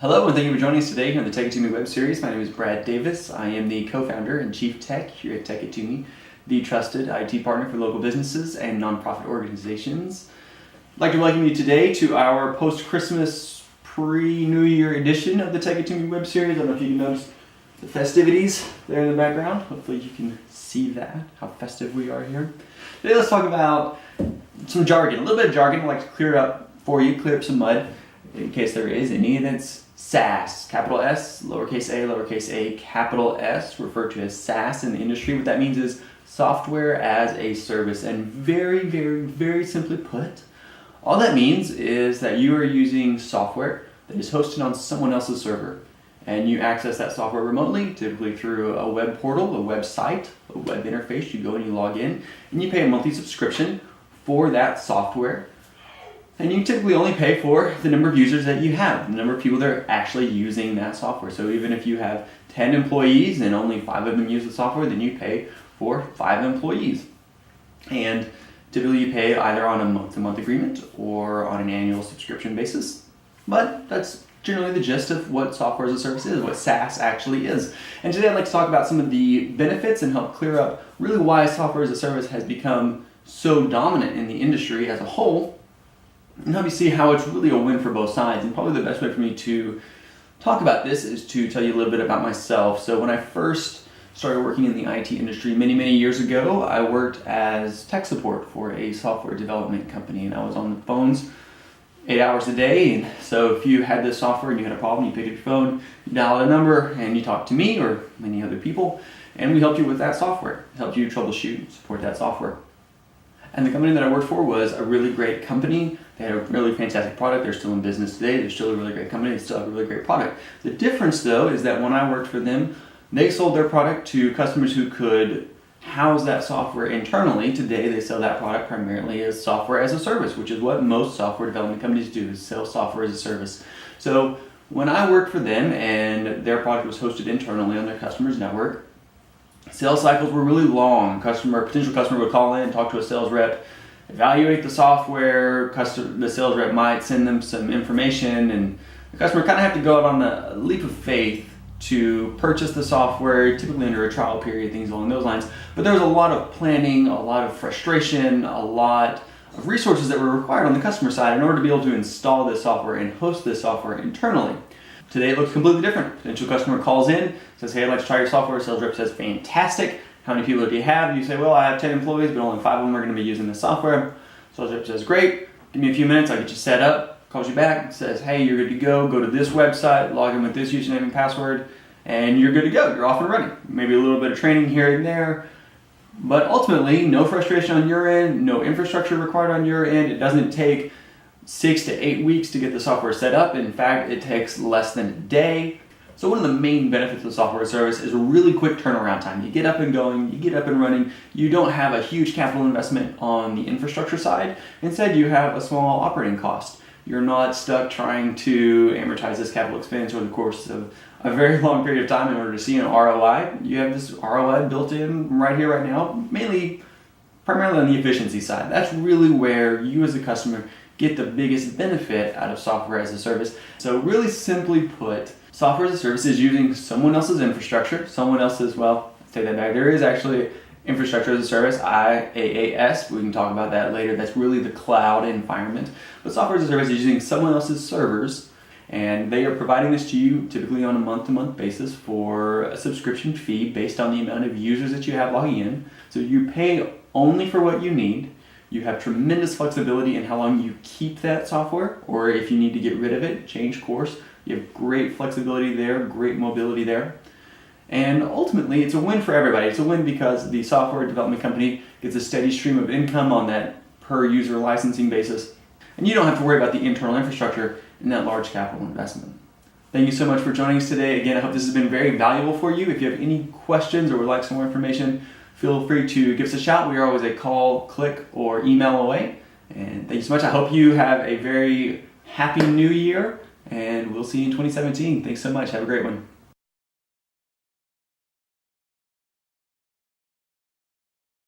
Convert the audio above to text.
Hello, and thank you for joining us today here on the Tech It To Me web series. My name is Brad Davis. I am the co-founder and chief tech here at Tech It To Me, the trusted IT partner for local businesses and nonprofit organizations. I'd like to welcome you today to our post-Christmas pre-New Year edition of the Tech It To Me web series. I don't know if you can notice the festivities there in the background. Hopefully you can see that, how festive we are here. Today let's talk about some jargon, a little bit of jargon. I'd like to clear up for you, clear up some mud in case there is any, and it's SaaS, capital S, lowercase a, capital S, referred to as SaaS in the industry. What that means is software as a service, and very simply put, all that means is that you are using software that is hosted on someone else's server, and you access that software remotely, typically through a web portal, a website, a web interface. You go and you log in, and you pay a monthly subscription for that software. And you typically only pay for the number of users that you have, the number of people that are actually using that software. So even if you have 10 employees and only 5 of them use the software, then you pay for 5 employees. And typically you pay either on a month-to-month agreement or on an annual subscription basis. But that's generally the gist of what software as a service is, what SaaS actually is. And today I'd like to talk about some of the benefits and help clear up really why software as a service has become so dominant in the industry as a whole, and help you see how it's really a win for both sides. And probably the best way for me to talk about this is to tell you a little bit about myself. So when I first started working in the IT industry many years ago, I worked as tech support for a software development company, and I was on the phones 8 hours a day. And so if you had this software and you had a problem, you picked up your phone, you dialed a number, and you talked to me or many other people, and we helped you with that software, helped you troubleshoot and support that software. And the company that I worked for was a really great company. They had a really fantastic product. They're still in business today. They're still a really great company. They still have a really great product. The difference, though, is that when I worked for them, they sold their product to customers who could house that software internally. Today, they sell that product primarily as software as a service, which is what most software development companies do, is sell software as a service. So when I worked for them and their product was hosted internally on their customer's network, sales cycles were really long. Potential customer would call in, talk to a sales rep, evaluate the software. The sales rep might send them some information, and the customer kind of have to go out on a leap of faith to purchase the software, typically under a trial period, things along those lines. But there was a lot of planning, a lot of frustration, a lot of resources that were required on the customer side in order to be able to install this software and host this software internally. Today it looks completely different. Potential customer calls in, says, hey, I'd like to try your software. Sales rep says, fantastic. How many people do you have? You say, well, I have 10 employees, but only 5 of them are going to be using this software. Sales rep says, great. Give me a few minutes. I'll get you set up. Calls you back, says, hey, you're good to go. Go to this website, log in with this username and password, and you're good to go. You're off and running. Maybe a little bit of training here and there, but ultimately, no frustration on your end, no infrastructure required on your end. It doesn't take 6 to 8 weeks to get the software set up. In fact, it takes less than a day. So one of the main benefits of software as a service is a really quick turnaround time. You get up and going, you get up and running. You don't have a huge capital investment on the infrastructure side. Instead, you have a small operating cost. You're not stuck trying to amortize this capital expense over the course of a very long period of time in order to see an ROI. You have this ROI built in right here, right now, primarily on the efficiency side. That's really where you as a customer get the biggest benefit out of software as a service. So really simply put, software as a service is using someone else's infrastructure, take that back. There is actually infrastructure as a service, IaaS. We can talk about that later. That's really the cloud environment. But software as a service is using someone else's servers, and they are providing this to you typically on a month-to-month basis for a subscription fee based on the amount of users that you have logging in. So you pay only for what you need. You have tremendous flexibility in how long you keep that software, or if you need to get rid of it, change course. You have great flexibility there, great mobility there. And ultimately, it's a win for everybody. It's a win because the software development company gets a steady stream of income on that per user licensing basis. And you don't have to worry about the internal infrastructure and that large capital investment. Thank you so much for joining us today. Again, I hope this has been very valuable for you. If you have any questions or would like some more information, feel free to give us a shout. We are always a call, click, or email away. And thank you so much. I hope you have a very happy new year, and we'll see you in 2017. Thanks so much. Have a great one.